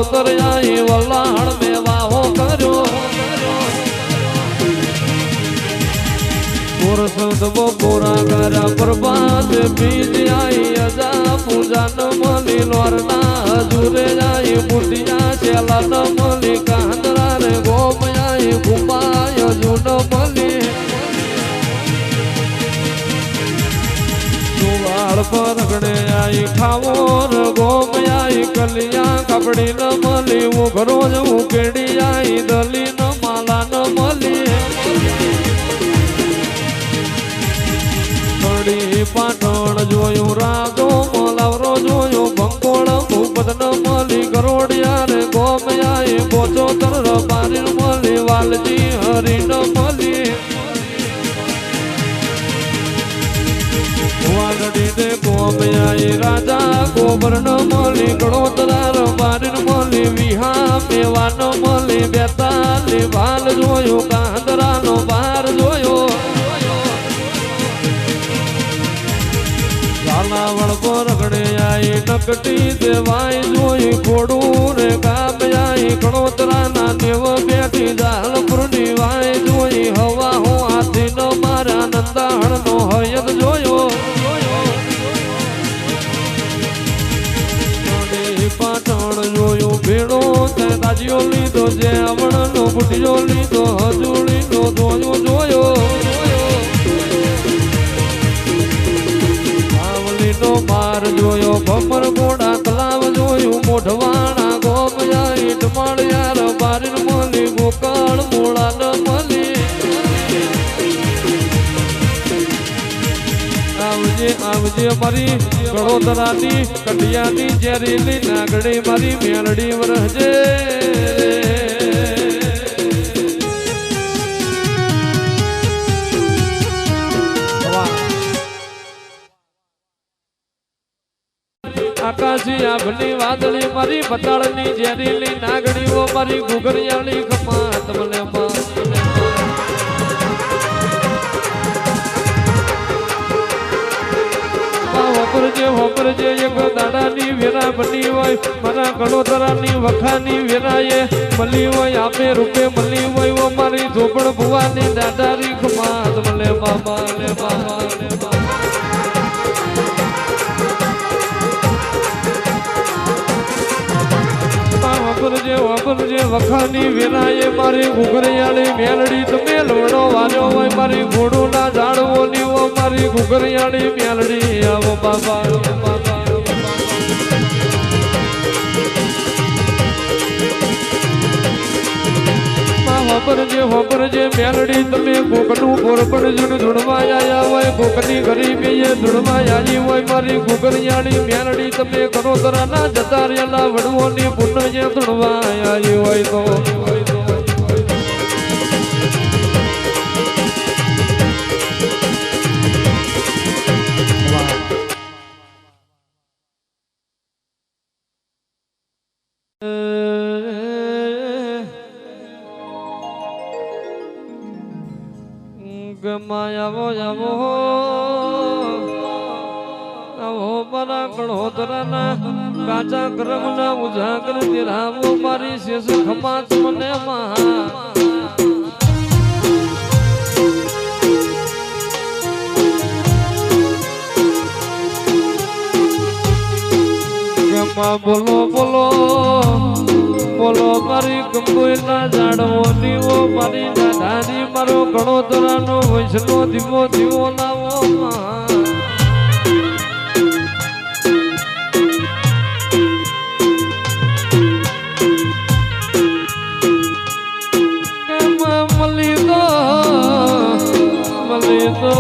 કળોતર આઈ વલાણ મેં વાહો કર્યો પુરુષોત્તમ પૂરા કર્યા પ્રભાત બીજ આઈ અજા પૂજા ન મળી લોરના હજુરે આઈ બુટિયા શેલા ન મળી કાંદરા રે ગોમયાઈ ગુમાય હજુ ન મળી સુવાળ પર ગણે આઈ ખાવો ર ગોમયાઈ કલિયા કપડી ન મળી ઉઘરો જ ઉકેડી આઈ દલી ન માલા ન મળી પાટણ જોયું રાજો મોલાવરો જોયો બંકોળ ભૂપત ન મળી ગરોડિયા રે ગોમયાએ બોચોતર રબારી મળી વાલજી હરી ન મળી વાલડી ને ગોમયાએ રાજા ગોબર ન મળી ગણોતરા રબારી મળી વિહા મેવા ન મળી બેતાલી વાલ જોયો કાંદરા નો બાર જોયો લાવણ પર ગણે આઈ નકટી દેવાય જોઈ ખોડું રે ગામ આઈ કણોતરા ના દેવ બેઠી જાલપુર ની વાય જોઈ હવા હો હાથી નો મારા નંદાહણ નો હયદ જોયો પાટણ જોયું ભેડો તે તાજીઓ લીધો જે આવણ નો બુટિયો લીધો હજુડી નો ધોયો જોયો નો માર જોયો ભમર ગોડા તલાવ જોયું મોઢવાણા ગોમયા ઈટ માળિયાર બારીન મળી ગોકળ મોળા ન મળી આવજે આવજે મારી ગળોદરાની કટિયાની જેરીલી નાગડી મારી મેલડી વરહજે આકાશી આભલી વાદળી મારી બતાળની ઝેરીલી નાગડીઓ મારી ઘુઘરિયાળી ખમાત મને વપરજે એક દાડાની વેરા બની હોય મારા ગણોતરાની વખાની વેરાએ મળી હોય આપે રૂપે મળી હોય મારી ઝોપડ ભુવાની દાદારી ખમાત મને મામા લે મામા લે વાપરજે વખાની વેરાએ મારી ઘુઘરિયાળી મેલડી તમે લવડો વાલ્યો હોય મારી ઘોડું ના ઝાડવો નીવો મારી ઘુઘરિયાળી મેલડી આવો બાબા વાપરજે મેલડી તમે કોકનું પોરપણ જુન ધૂણવા આયા હોય કોકની ગરીબીએ ધૂણવા આવી હોય મારી ઘુઘરિયાળી મેલડી તમે કરોતરાના જતા રહેલા વડવોની પુનઃ ધૂણવા આવી હોય તો આવો મારા ગણોતરાના કાચા કર્મના ઉજાગર તેરાવો મારી શેષ ખમાત મને બોલો બોલો બોલો મારી કંબોઈના ઝાડવો દીવો મારી દાદાની મારો ગણોતરાનો વૈષ્ણો દીવો દીવો લાવો મળી તો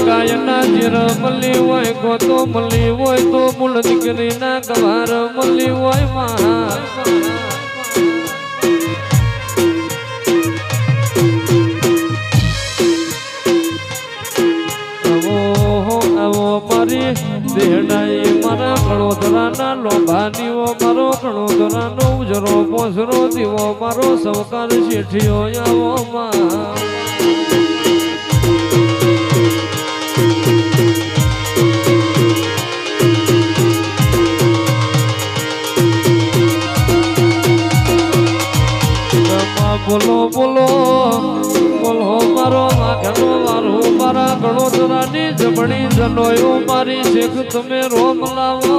ગાયના જીર મળી હોય ગોતો મળી હોય તો મૂળ દીકરીના ગવાર મળી હોય માં મારી દેહડાઈ મારા ગણોદરાના લોભાનીઓ મારો ગણોદરાનો ઉજરો પોસરો દીવો મારો સવકાર શેઠિયો આવો માં બોલો બોલો બોલો મારો માખનો મારો મારા ગણોતરાની જમણી જનોયો મારી શેખ તમે રોમ લાવો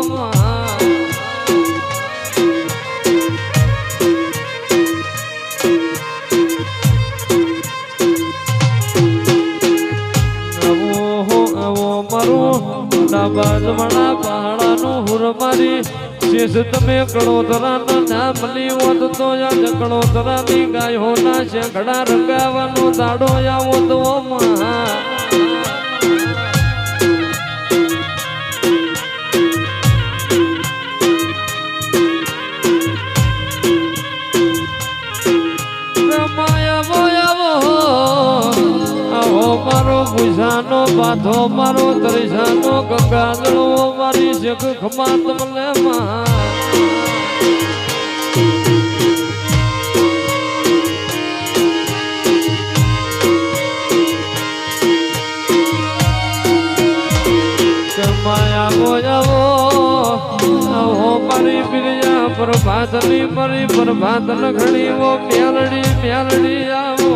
ડાબા જમણા પહાડાનું હુર મારી શેષ તમે કણોતરાના નામ લીવોત તો યાદ કણોતરાની ગાયોના શેકડા રંગાવાનો દાડો આવો તો મારો ભૂષાનો બાધો મારો તરીસાનો ગંગાજળો મારી શેખ ખમાત મને માયા બોજાવો આવો મારી બિરજા પ્રભાતની મારી પ્રભાત લખણી ઓ મેલડી મેલડી આવો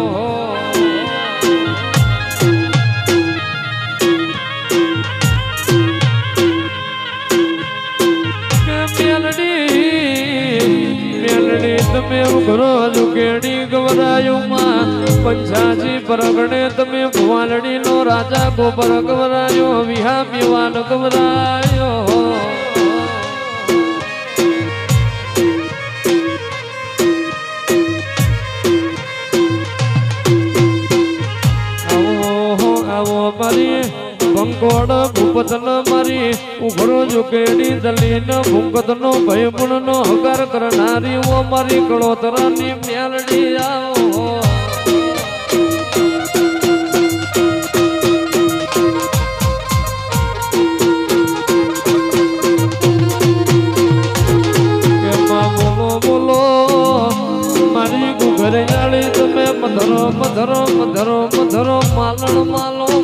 તમે ઘરો ઝુકેડી ગવરાયું માં પંચાજી પરગણે તમે ભુવાલડી નો રાજા ગોબર ગવરાયો વિહા પીવાન ગવરાયો આવો મારી બંકોડ ભૂપતન મારી ઉઘરો ઝુકેડી દલીન ભૂંકતનો ભયપુણનો હકાર કરનારી ઓ મારી કળોતરાની મેલડી આવો બોલો બોલો મારી ઘરે જાળી તમે મધરો મધરો મધરો મધરો માલણ માલો